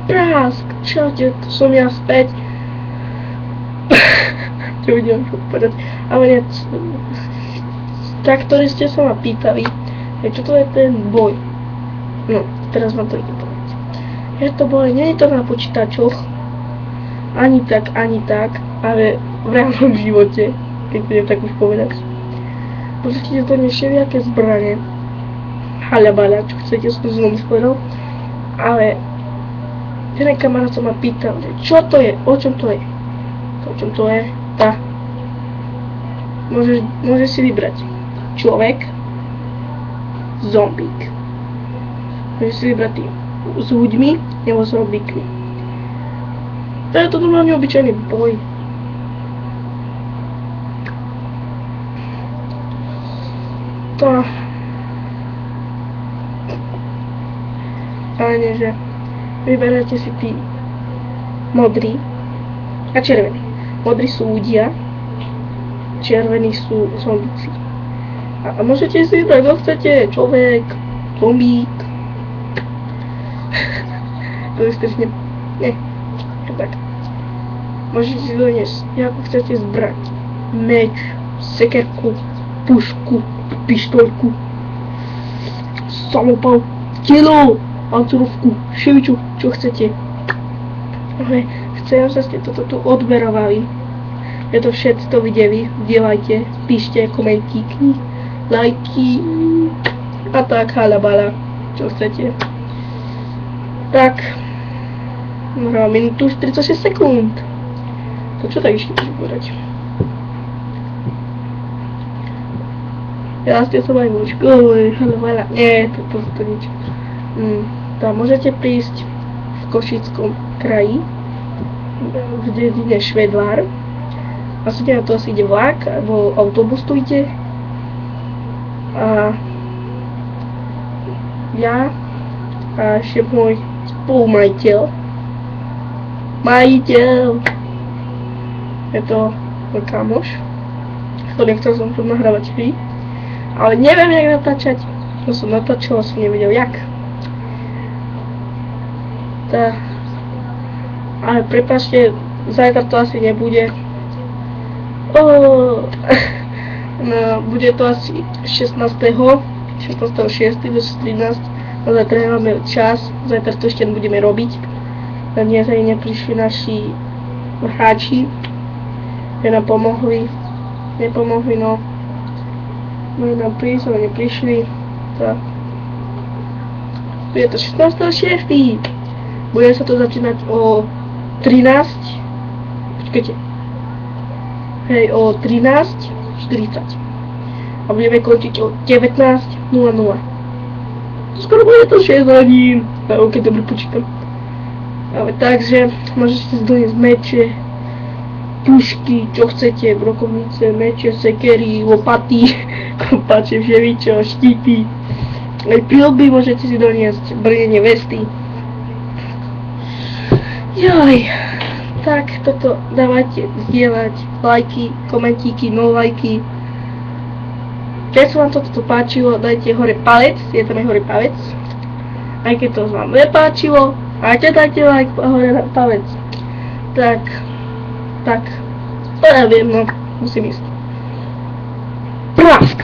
Prask, čaute, to som ja späť. Čo budem povedať. Ale nie, tak, ktorí ste sa ma pýtali, čo to je ten boj. No, teraz vám to idem povedať. Je to boj, nie je to na počítačoch, ani tak, ale v reálnom živote, keď budem tak už povedať. Môžete to všelijaké zbrane, haľabala, čo chcete, som znovu povedal, ale ten kamarát sa ma pýtal, čo to je, o čom to je. O čom to je, tá. Môžeš si vybrať človek, zombík. Môžeš si vybrať tým s ľuďmi, nebo s zombíkmi. To je to normálne obyčajný boj. To... Ale nie, že vyberáte si tí modrý a červený. Modrí sú ľudia, červení sú zombíci. A môžete si vybrať, kto chcete, človek, zombík. To je strašne... Nie, tak. Môžete si doniesť, ako chcete zbrať. Meč, sekerku, pušku, pištoľku, samopal, telo, pancurovku, ševiču, čo chcete. Ale chcem, že ste toto tu odberovali. Je to všetci to videli, dielajte, píšte komentíky, lajky a tak halabala, čo chcete. Tak, mám minútu 46 sekúnd. To čo tak ešte môžem povedať? Ja ste som aj vo škole, halabala, nie, to nič. Tam môžete prísť v Košickom kraji, v dedine Švedlár. Asi na to asi ide vlak, alebo autobus tu ide. A ja a ešte môj spolumajiteľ. Je to môj kamoš. Nechcel som tu nahrávať hry. Ale neviem, jak natáčať. Som natáčal, som nevedel jak. Ale prepáčte, zajtra to asi nebude. No, bude to asi 16.6.2013. No zajtra nemáme čas, zajtra to ešte budeme robiť. Dnes aj neprišli naši hráči, že nám nepomohli, no. Mali nám prísť, ale neprišli. Tak. Bude to 16.6. Bude sa to začínať o 13. Počkajte. Hej, o 13.40. A budeme končiť o 19.00. Skoro bude to 6 hodín. Ok, dobre počítam. Ale takže, môžete si doniesť meče, pušky, čo chcete, brokovnice, meče, sekery, lopaty, kopače, všeličo, štíty. Aj prilby môžete si doniesť, brnenie vesty. Joj, tak toto dávajte, zdieľať, lajky, komentíky, no lajky. Keď sa vám toto páčilo, dajte hore palec, je tam aj hore palec. Aj keď to sa vám nepáčilo, aj dajte like a hore palec. Tak, to ja viem, no, musím ísť. Prask!